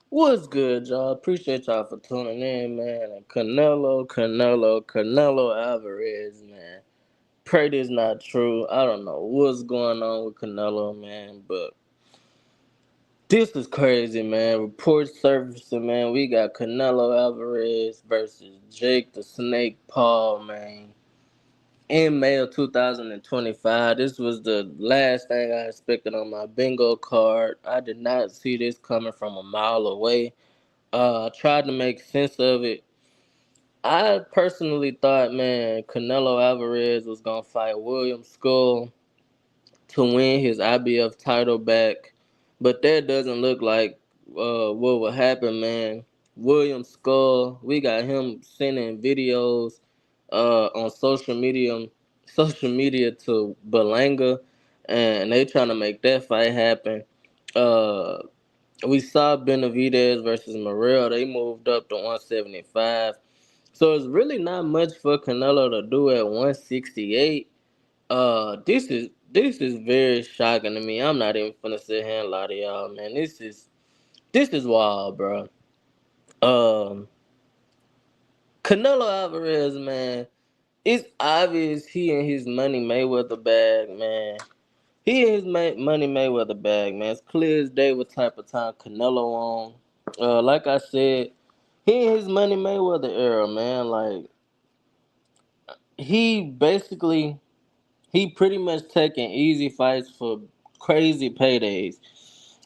What's good, y'all? Appreciate y'all for tuning in, man. And Canelo Alvarez, man. Pray this not true. I don't know what's going on with Canelo, man, but this is crazy, man. Reports surfacing, man. We got Canelo Alvarez versus Jake the Snake Paul, man. In May of 2025, this was the last thing I expected on my bingo card. I did not see this coming from a mile away. I tried to make sense of it. I personally thought, man, Canelo Alvarez was gonna fight William Skull to win his IBF title back, but that doesn't look like what will happen, man. William Skull, we got him sending videos on social media to Belanga, and they trying to make that fight happen. Uh, we saw Benavidez versus Morrell. They moved up to 175. So it's really not much for Canelo to do at 168. This is very shocking to me. I'm not even finna sit here and lie to y'all, man. This is wild, bro. Um, Canelo Alvarez, man. It's obvious he in his Money Mayweather bag, man. He in his Money Mayweather bag, man. It's clear as day what type of time Canelo on. Like I said, he in his Money Mayweather era, man. Like he basically he pretty much taking easy fights for crazy paydays.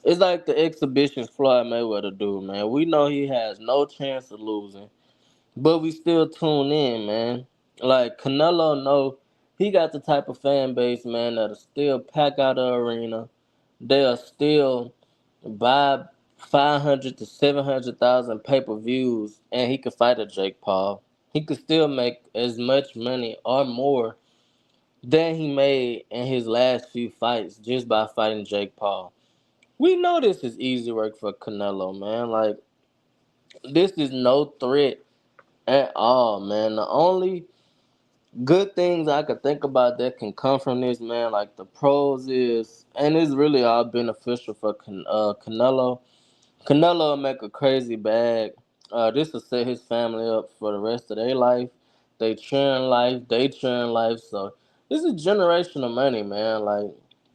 It's like the exhibitions Floyd Mayweather do, man. We know he has no chance of losing, but we still tune in, man. Like Canelo know he got the type of fan base, man, that'll still pack out the arena. They'll still buy 500 to 700,000 pay-per-views, and he could fight a Jake Paul. He could still make as much money or more than he made in his last few fights just by fighting Jake Paul. We know this is easy work for Canelo, man. Like, this is no threat at all, man. The only good things I could think about that can come from this, man, like the pros is, and it's really all beneficial for Canelo. Canelo will make a crazy bag. This will set his family up for the rest of their life. They cheering life, they cheering life. So this is generational money, man. Like,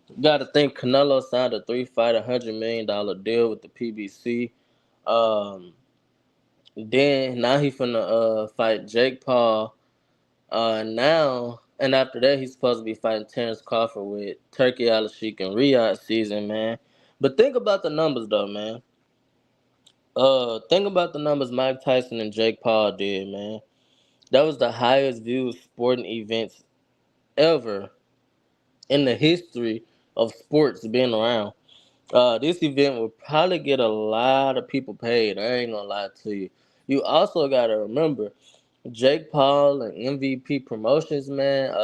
you got to think Canelo signed a three-fight, $100 million deal with the PBC. Um, then now he finna fight Jake Paul. Now and after that he's supposed to be fighting Terrence Crawford with Turkey Al Sheik and Riyadh season, man. But think about the numbers though, man. Think about the numbers Mike Tyson and Jake Paul did, man. That was the highest viewed sporting events ever in the history of sports being around. This event will probably get a lot of people paid. I ain't gonna lie to you. You also gotta remember Jake Paul and MVP Promotions, man.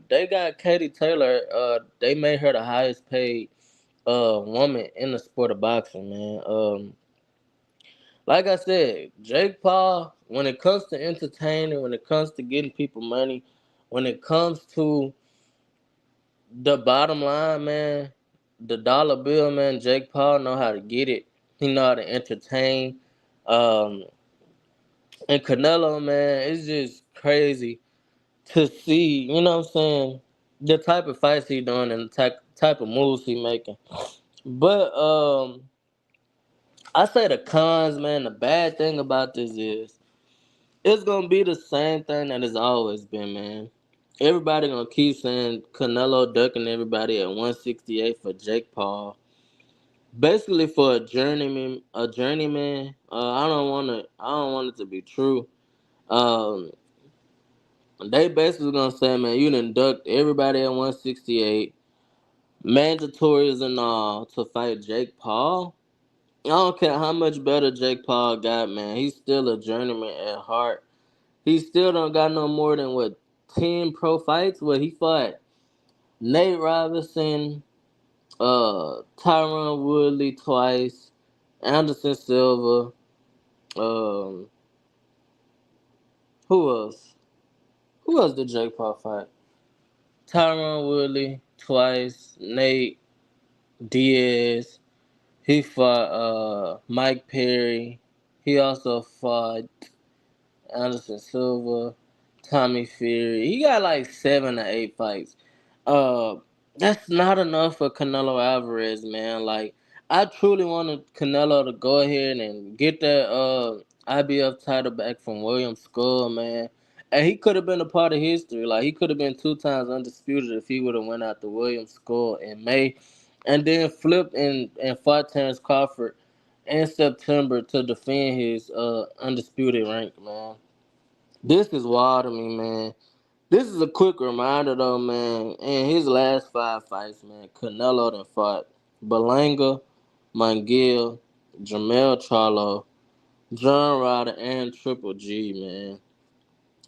They got Katie Taylor. They made her the highest paid woman in the sport of boxing, man. Like I said, Jake Paul, when it comes to entertaining, when it comes to getting people money, when it comes to the bottom line, man, the dollar bill, man, Jake Paul know how to get it. He know how to entertain. Um, and Canelo, man, it's just crazy to see, you know what I'm saying, the type of fights he doing and the type of moves he making. But I say the cons, man, the bad thing about this is it's gonna be the same thing that it's always been, man. Everybody gonna keep saying Canelo ducking everybody at 168 for Jake Paul. Basically for a journeyman. I don't want it to be true. Um, they basically gonna say, man, you done ducked everybody at 168, mandatories and all to fight Jake Paul. I don't care how much better Jake Paul got, man. He's still a journeyman at heart. He still don't got no more than what 10 pro fights. Where he fought Nate Robinson, Tyron Woodley twice, Anderson Silva. Um, who else? Who else did Jake Paul fight? Tyron Woodley twice, Nate Diaz. He fought Mike Perry. He also fought Anderson Silva, Tommy Fury. He got like 7 or 8 fights. Uh, that's not enough for Canelo Alvarez, man. Like, I truly wanted Canelo to go ahead and get that IBF title back from William Skull, man. And he could have been a part of history. Like, he could have been 2 times undisputed if he would have went out to William Skull in May, and then flipped and fought Terrence Crawford in September to defend his undisputed rank, man. This is wild to me, man. This is a quick reminder, though, man. In his last 5 fights, man, Canelo done fought Belanga, Mangill, Jamel Charlo, John Ryder, and Triple G, man.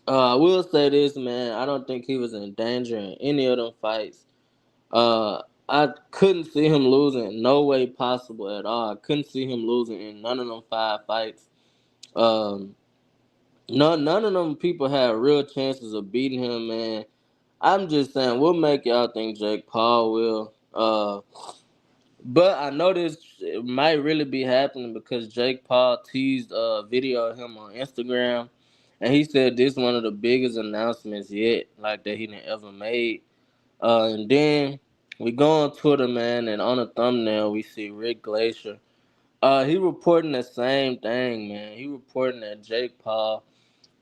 I will say this, man. I don't think he was in danger in any of them fights. I couldn't see him losing, no way possible at all. I couldn't see him losing in none of them 5 fights. Um, none of them people had real chances of beating him, man. I'm just saying, what make y'all think Jake Paul will? But I know this might really be happening because Jake Paul teased a video of him on Instagram, and he said this one of the biggest announcements yet, like that he done ever made. And then we go on Twitter, man, and on the thumbnail we see Rick Glacier. He reporting the same thing, man. He reporting that Jake Paul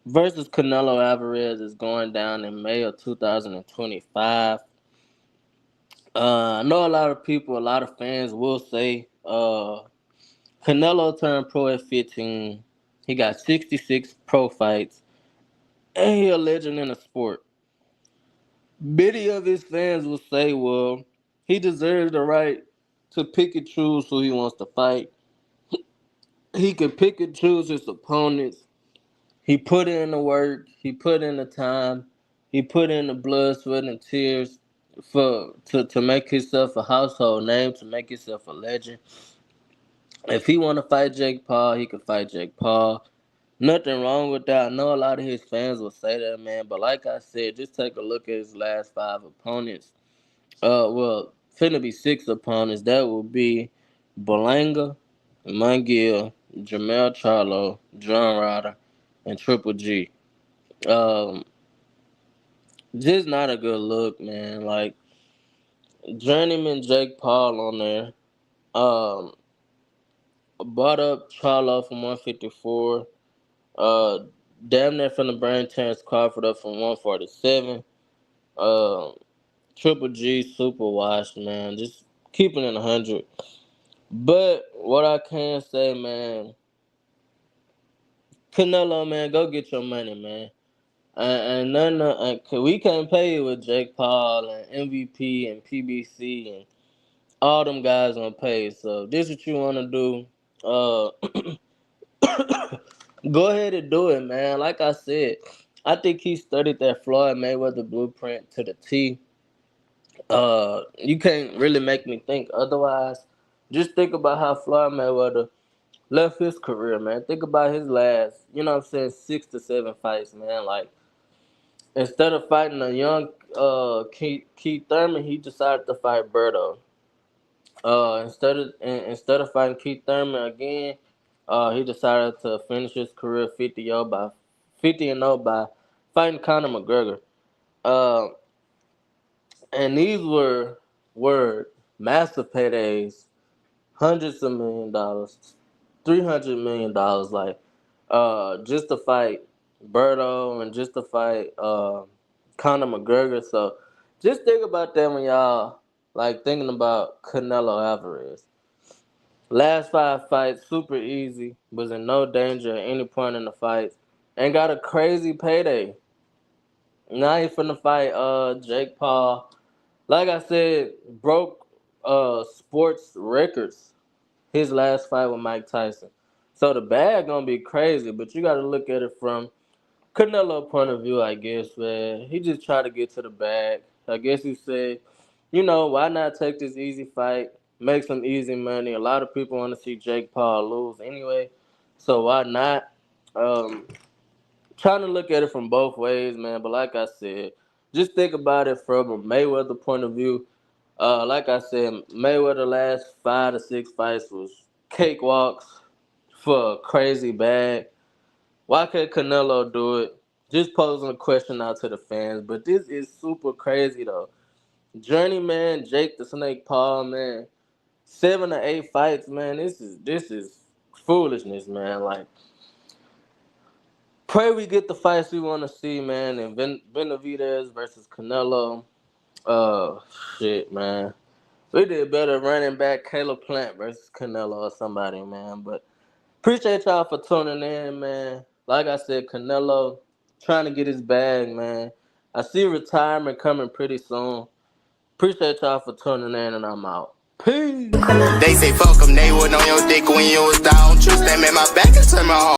versus Canelo Alvarez is going down in May of 2025. I know a lot of people, a lot of fans will say Canelo turned pro at 15. He got 66 pro fights, and he a legend in the sport. Many of his fans will say, well, he deserves the right to pick and choose who he wants to fight. He can pick and choose his opponents. He put in the work. He put in the time. He put in the blood, sweat, and tears to make himself a household name, to make himself a legend. If he want to fight Jake Paul, he can fight Jake Paul. Nothing wrong with that. I know a lot of his fans will say that, man. But like I said, just take a look at his last 5 opponents. Finna be 6 opponents. That will be Belanga, Mangill, Jamel Charlo, John Ryder, and Triple G. Um, just not a good look, man. Like journeyman Jake Paul on there. Um, bought up Charlo from 154. Uh, damn near from the brain Terrence Crawford up from 147. Um, Triple G super washed, man. Just keeping it 100. But what I can say, man, Canelo, man, go get your money, man. And we can't pay you with Jake Paul and MVP and PBC and all them guys on pay. So this what you want to do. Uh, Go ahead and do it, man. Like I said, I think he studied that Floyd Mayweather blueprint to the T. You can't really make me think otherwise. Just think about how Floyd Mayweather left his career, man. Think about his last, 6 to 7 fights, man. Like instead of fighting a young Keith Thurman, he decided to fight Berto. Instead of fighting Keith Thurman again, he decided to finish his career 50-0 by fighting Conor McGregor. Uh, and these were massive paydays, hundreds of $1,000,000, $300 million, like just to fight Berto and just to fight Conor McGregor. So just think about that when y'all like thinking about Canelo Alvarez. Last 5 fights, super easy, was in no danger at any point in the fights, and got a crazy payday. Now he finna fight Jake Paul. Like I said, broke sports records his last fight with Mike Tyson. So the bag gonna be crazy, but you gotta look at it from Canelo point of view, I guess, man. He just tried to get to the bag. I guess he said, why not take this easy fight, make some easy money? A lot of people want to see Jake Paul lose anyway, so why not? Um, Trying to look at it from both ways, man. But like I said, just think about it from a Mayweather point of view. Like I said, Mayweather last 5 to 6 fights was cakewalks for a crazy bag. Why can't Canelo do it? Just posing a question out to the fans, but this is super crazy though. Journeyman, Jake the Snake Paul, man, 7 to 8 fights, man. This is foolishness, man. Like, pray we get the fights we want to see, man. And Benavidez versus Canelo. Uh, shit, man. We did better running back Caleb Plant versus Canelo or somebody, man. But appreciate y'all for tuning in, man. Like I said, Canelo trying to get his bag, man. I see retirement coming pretty soon. Appreciate y'all for tuning in, and I'm out. Peace. They say fuck 'em, they wasn't on your dick when you was down. Trust them in my back and turn my heart.